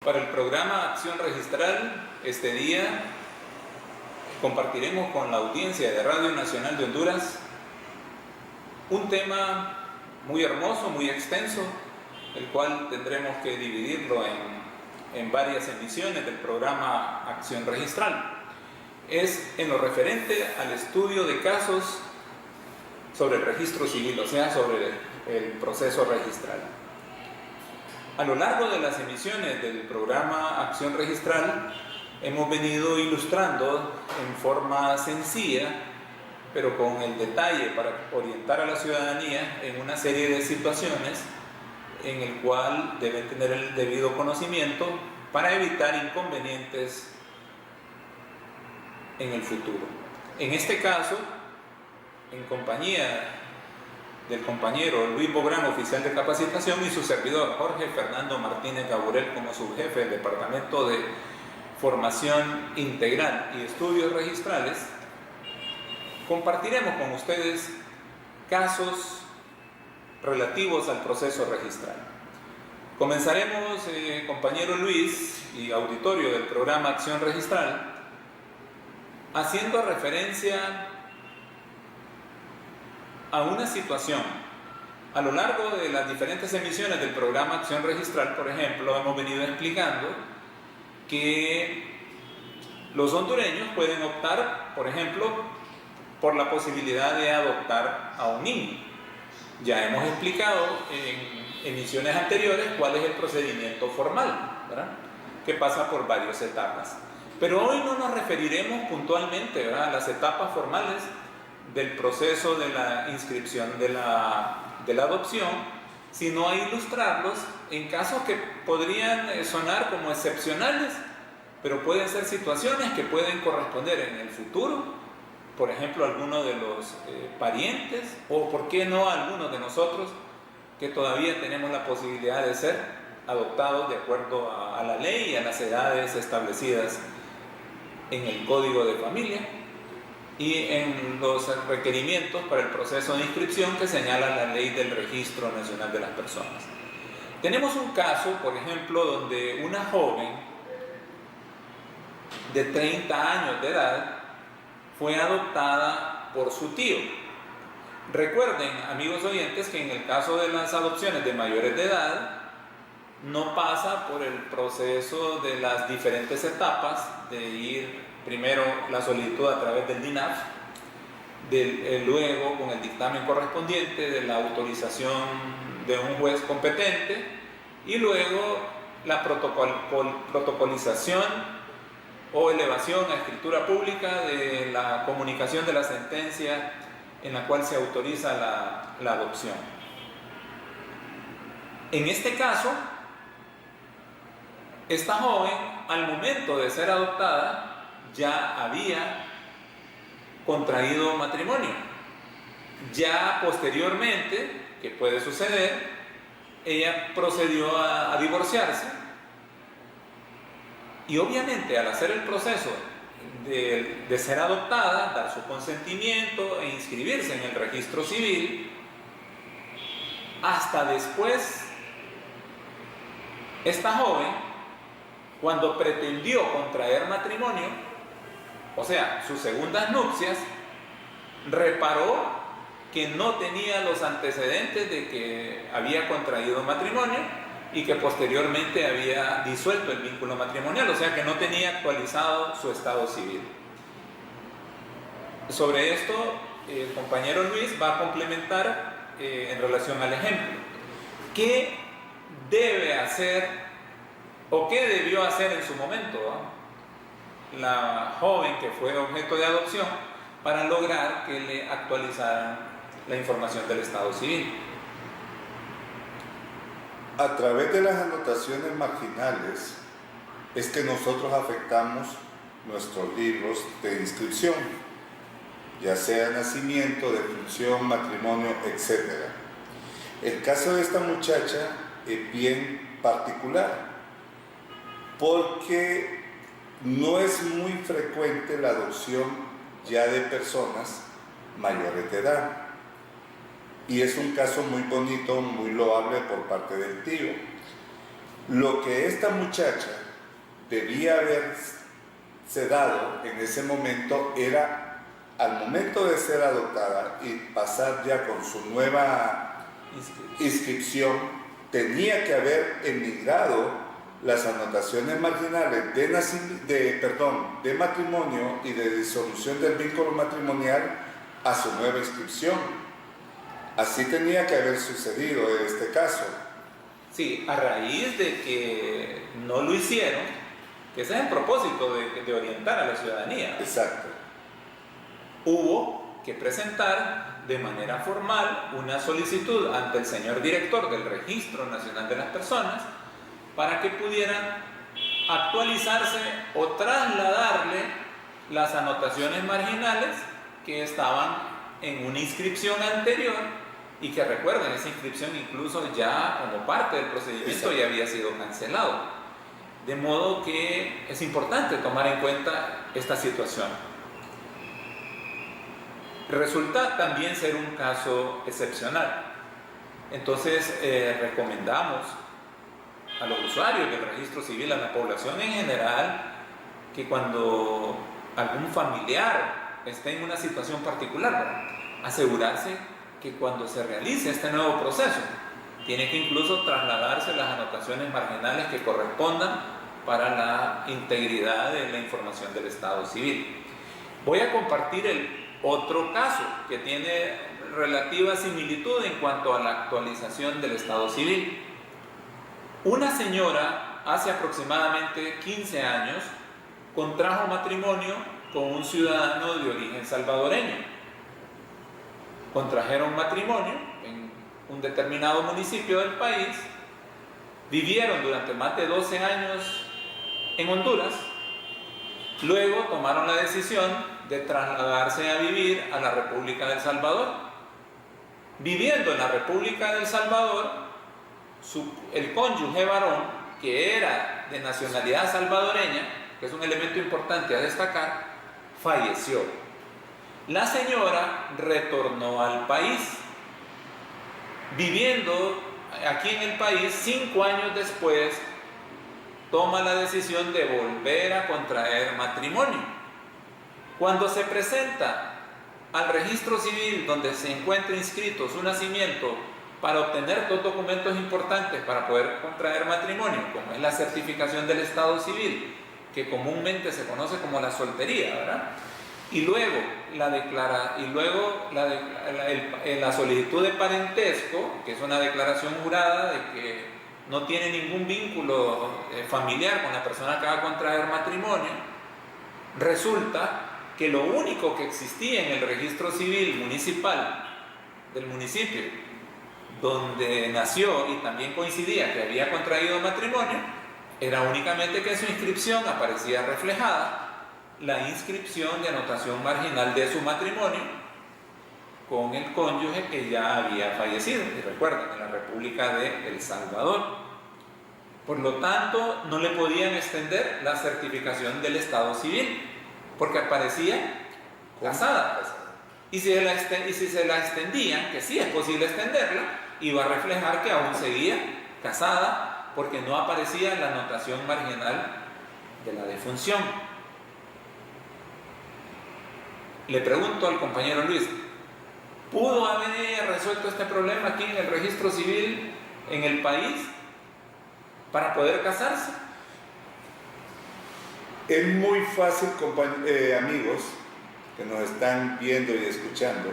Para el programa Acción Registral, este día compartiremos con la audiencia de Radio Nacional de Honduras un tema muy hermoso, muy extenso, el cual tendremos que dividirlo en varias emisiones del programa Acción Registral. Es en lo referente al estudio de casos sobre el registro civil, o sea, sobre el proceso registral. A lo largo de las emisiones del programa Acción Registral hemos venido ilustrando en forma sencilla, pero con el detalle para orientar a la ciudadanía en una serie de situaciones en el cual deben tener el debido conocimiento para evitar inconvenientes en el futuro. En este caso, en compañía del compañero Luis Bográn, oficial de capacitación, y su servidor Jorge Fernando Martínez Gaburel como subjefe del Departamento de Formación Integral y Estudios Registrales, compartiremos con ustedes casos relativos al proceso registral. Comenzaremos, compañero Luis y auditorio del programa Acción Registral, haciendo referencia a una situación. A lo largo de las diferentes emisiones del programa Acción Registral, por ejemplo, hemos venido explicando que los hondureños pueden optar, por ejemplo, por la posibilidad de adoptar a un niño. Ya hemos explicado en emisiones anteriores cuál es el procedimiento formal, ¿verdad?, que pasa por varias etapas. Pero hoy no nos referiremos puntualmente, ¿verdad?, a las etapas formales del proceso de la inscripción de la adopción, sino a ilustrarlos en casos que podrían sonar como excepcionales, pero pueden ser situaciones que pueden corresponder en el futuro, por ejemplo, alguno de los parientes, o por qué no algunos de nosotros que todavía tenemos la posibilidad de ser adoptados de acuerdo a la ley y a las edades establecidas en el Código de Familia y en los requerimientos para el proceso de inscripción que señala la Ley del Registro Nacional de las Personas. Tenemos un caso, por ejemplo, donde una joven de 30 años de edad fue adoptada por su tío. Recuerden, amigos oyentes, que en el caso de las adopciones de mayores de edad no pasa por el proceso de las diferentes etapas de ir primero la solicitud a través del DINAF, luego con el dictamen correspondiente de la autorización de un juez competente y luego la protocolización o elevación a escritura pública de la comunicación de la sentencia en la cual se autoriza la adopción. En este caso, esta joven, al momento de ser adoptada, ya había contraído matrimonio. Ya posteriormente, que puede suceder, ella procedió a divorciarse y obviamente al hacer el proceso de ser adoptada, dar su consentimiento e inscribirse en el registro civil, hasta después, esta joven, cuando pretendió contraer matrimonio, o sea, sus segundas nupcias, reparó que no tenía los antecedentes de que había contraído matrimonio y que posteriormente había disuelto el vínculo matrimonial, o sea que no tenía actualizado su estado civil. Sobre esto, el compañero Luis va a complementar en relación al ejemplo. ¿Qué debe hacer o qué debió hacer en su momento la joven que fue objeto de adopción para lograr que le actualizaran la información del estado civil? A través de las anotaciones marginales es que nosotros afectamos nuestros libros de inscripción, ya sea nacimiento, defunción, matrimonio, etc. El caso de esta muchacha es bien particular porque no es muy frecuente la adopción ya de personas mayores de edad. Y es un caso muy bonito, muy loable por parte del tío. Lo que esta muchacha debía haberse dado en ese momento era, al momento de ser adoptada y pasar ya con su nueva inscripción, tenía que haber emigrado las anotaciones marginales de matrimonio y de disolución del vínculo matrimonial a su nueva inscripción. Así tenía que haber sucedido en este caso. Sí, a raíz de que no lo hicieron, que ese es el propósito de orientar a la ciudadanía. Exacto. Hubo que presentar de manera formal una solicitud ante el señor director del Registro Nacional de las Personas para que pudieran actualizarse o trasladarle las anotaciones marginales que estaban en una inscripción anterior y que recuerden, esa inscripción incluso ya como parte del procedimiento ya había sido cancelado. De modo que es importante tomar en cuenta esta situación. Resulta también ser un caso excepcional. Entonces recomendamos a los usuarios del registro civil, a la población en general, que cuando algún familiar esté en una situación particular, asegurarse que cuando se realice este nuevo proceso, tiene que incluso trasladarse las anotaciones marginales que correspondan para la integridad de la información del Estado civil. Voy a compartir el otro caso que tiene relativa similitud en cuanto a la actualización del Estado civil. Una señora hace aproximadamente 15 años contrajo matrimonio con un ciudadano de origen salvadoreño. Contrajeron matrimonio en un determinado municipio del país, vivieron durante más de 12 años en Honduras, luego tomaron la decisión de trasladarse a vivir a la República del Salvador. Viviendo en la República del Salvador, el cónyuge varón, que era de nacionalidad salvadoreña, que es un elemento importante a destacar, falleció. La señora retornó al país, viviendo aquí en el país 5 años después, toma la decisión de volver a contraer matrimonio. Cuando se presenta al registro civil donde se encuentra inscrito su nacimiento para obtener 2 documentos importantes para poder contraer matrimonio, como es la certificación del Estado civil, que comúnmente se conoce como la soltería, ¿verdad? Y luego la solicitud de parentesco, que es una declaración jurada de que no tiene ningún vínculo familiar con la persona que va a contraer matrimonio, resulta que lo único que existía en el registro civil municipal del municipio donde nació y también coincidía que había contraído matrimonio era únicamente que en su inscripción aparecía reflejada la inscripción de anotación marginal de su matrimonio con el cónyuge que ya había fallecido, y recuerden, en la República de El Salvador. Por lo tanto, no le podían extender la certificación del Estado civil, porque aparecía casada. Y si se la extendían, que sí es posible extenderla, iba a reflejar que aún seguía casada, porque no aparecía en la anotación marginal de la defunción. Le pregunto al compañero Luis, ¿pudo haber resuelto este problema aquí en el registro civil en el país para poder casarse? Es muy fácil, amigos que nos están viendo y escuchando,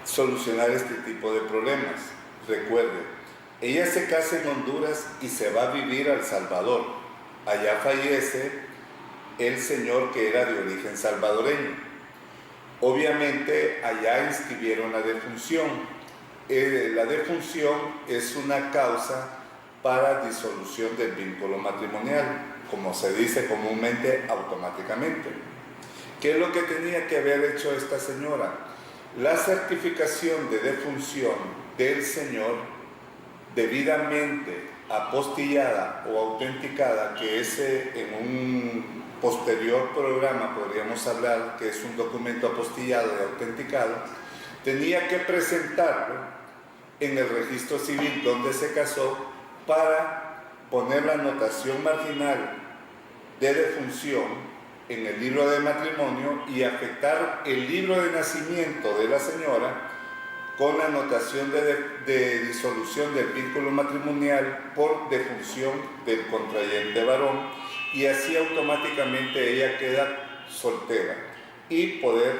solucionar este tipo de problemas. Recuerde, ella se casa en Honduras y se va a vivir a El Salvador. Allá fallece el señor que era de origen salvadoreño. Obviamente allá inscribieron la defunción. La defunción es una causa para disolución del vínculo matrimonial, como se dice comúnmente, automáticamente. ¿Qué es lo que tenía que haber hecho esta señora? La certificación de defunción del señor debidamente apostillada o autenticada, que es en un posterior programa podríamos hablar que es un documento apostillado y autenticado, tenía que presentarlo en el registro civil donde se casó para poner la anotación marginal de defunción en el libro de matrimonio y afectar el libro de nacimiento de la señora con la anotación de disolución del vínculo matrimonial por defunción del contrayente varón, y así automáticamente ella queda soltera y poder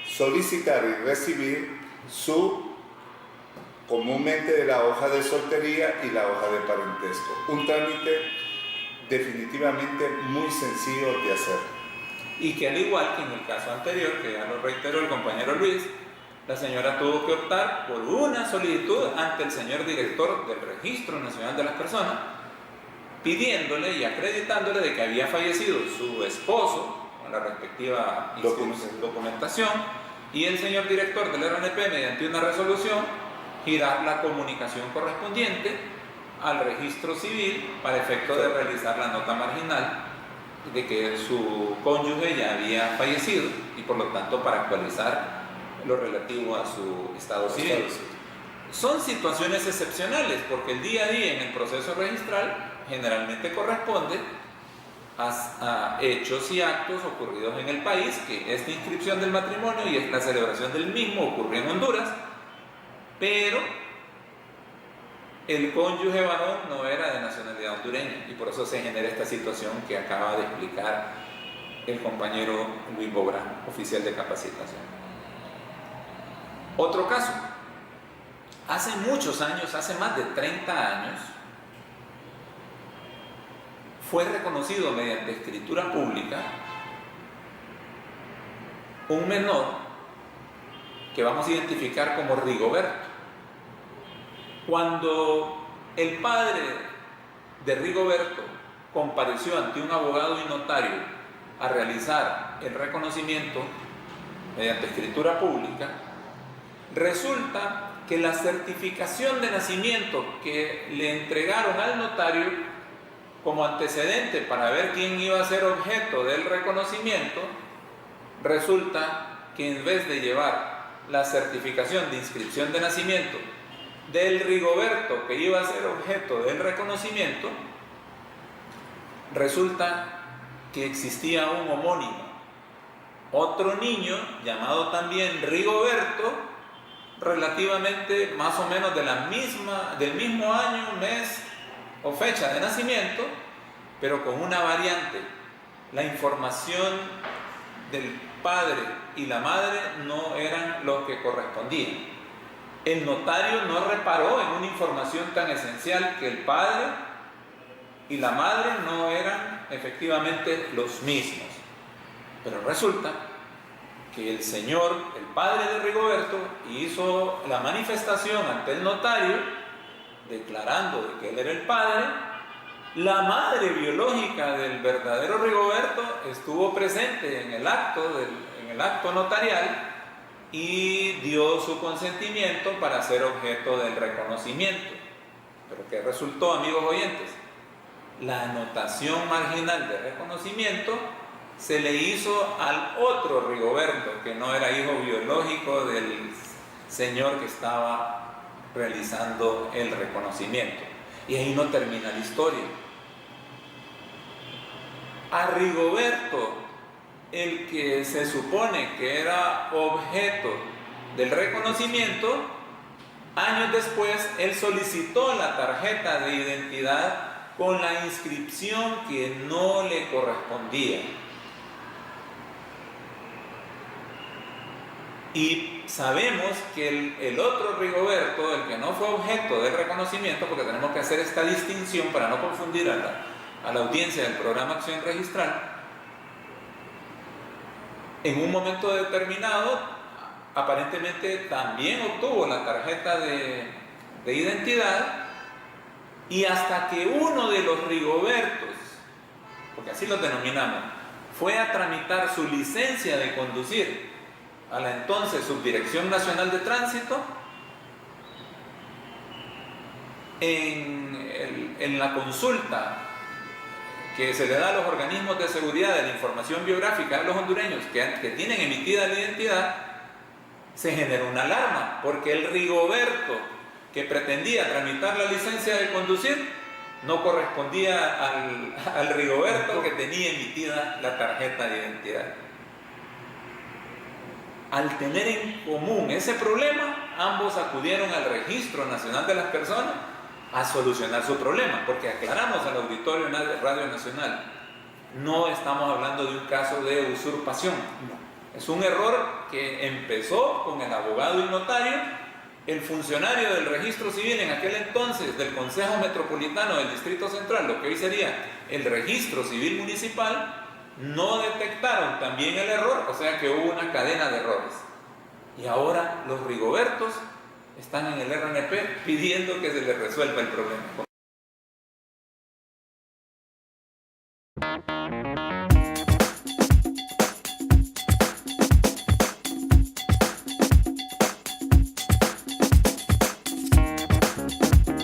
solicitar y recibir su, comúnmente, de la hoja de soltería y la hoja de parentesco. Un trámite definitivamente muy sencillo de hacer. Y que al igual que en el caso anterior, que ya lo reiteró el compañero Luis, la señora tuvo que optar por una solicitud ante el señor director del Registro Nacional de las Personas, pidiéndole y acreditándole de que había fallecido su esposo, con la respectiva documentación, y el señor director del RNP, mediante una resolución, girar la comunicación correspondiente al registro civil para efecto de realizar la nota marginal de que su cónyuge ya había fallecido, y por lo tanto para actualizar lo relativo a su estado civil. Son situaciones excepcionales, porque el día a día en el proceso registral generalmente corresponde a hechos y actos ocurridos en el país, que esta inscripción del matrimonio y la celebración del mismo ocurrió en Honduras, pero el cónyuge varón no era de nacionalidad hondureña, y por eso se genera esta situación que acaba de explicar el compañero Luis Bográn, oficial de capacitación. Otro caso, hace muchos años, hace más de 30 años, fue reconocido mediante escritura pública un menor que vamos a identificar como Rigoberto. Cuando el padre de Rigoberto compareció ante un abogado y notario a realizar el reconocimiento mediante escritura pública, resulta que la certificación de nacimiento que le entregaron al notario como antecedente para ver quién iba a ser objeto del reconocimiento, resulta que en vez de llevar la certificación de inscripción de nacimiento del Rigoberto que iba a ser objeto del reconocimiento, resulta que existía un homónimo, otro niño llamado también Rigoberto, relativamente más o menos del mismo año, mes o fecha de nacimiento, pero con una variante. La información del padre y la madre no eran los que correspondían. El notario no reparó en una información tan esencial, que el padre y la madre no eran efectivamente los mismos. Pero resulta que el señor, el padre de Rigoberto, hizo la manifestación ante el notario declarando de que él era el padre. La madre biológica del verdadero Rigoberto estuvo presente en el acto notarial y dio su consentimiento para ser objeto del reconocimiento. ¿Pero qué resultó, amigos oyentes? La anotación marginal de reconocimiento se le hizo al otro Rigoberto, que no era hijo biológico del señor que estaba realizando el reconocimiento. Y ahí no termina la historia. A Rigoberto, el que se supone que era objeto del reconocimiento, años después él solicitó la tarjeta de identidad con la inscripción que no le correspondía. Y sabemos que el otro Rigoberto, el que no fue objeto del reconocimiento, porque tenemos que hacer esta distinción para no confundir a la audiencia del programa Acción Registral, en un momento determinado aparentemente también obtuvo la tarjeta de identidad, y hasta que uno de los Rigobertos, porque así los denominamos, fue a tramitar su licencia de conducir a la entonces Subdirección Nacional de Tránsito, en la consulta que se le da a los organismos de seguridad de la información biográfica a los hondureños que tienen emitida la identidad, se generó una alarma, porque el Rigoberto que pretendía tramitar la licencia de conducir no correspondía al Rigoberto que tenía emitida la tarjeta de identidad. Al tener en común ese problema, ambos acudieron al Registro Nacional de las Personas a solucionar su problema, porque aclaramos al auditorio de Radio Nacional, no estamos hablando de un caso de usurpación, es un error que empezó con el abogado y notario. El funcionario del registro civil en aquel entonces del Consejo Metropolitano del Distrito Central, lo que hoy sería el registro civil municipal, no detectaron también el error, o sea que hubo una cadena de errores. Y ahora los Rigobertos están en el RNP pidiendo que se les resuelva el problema.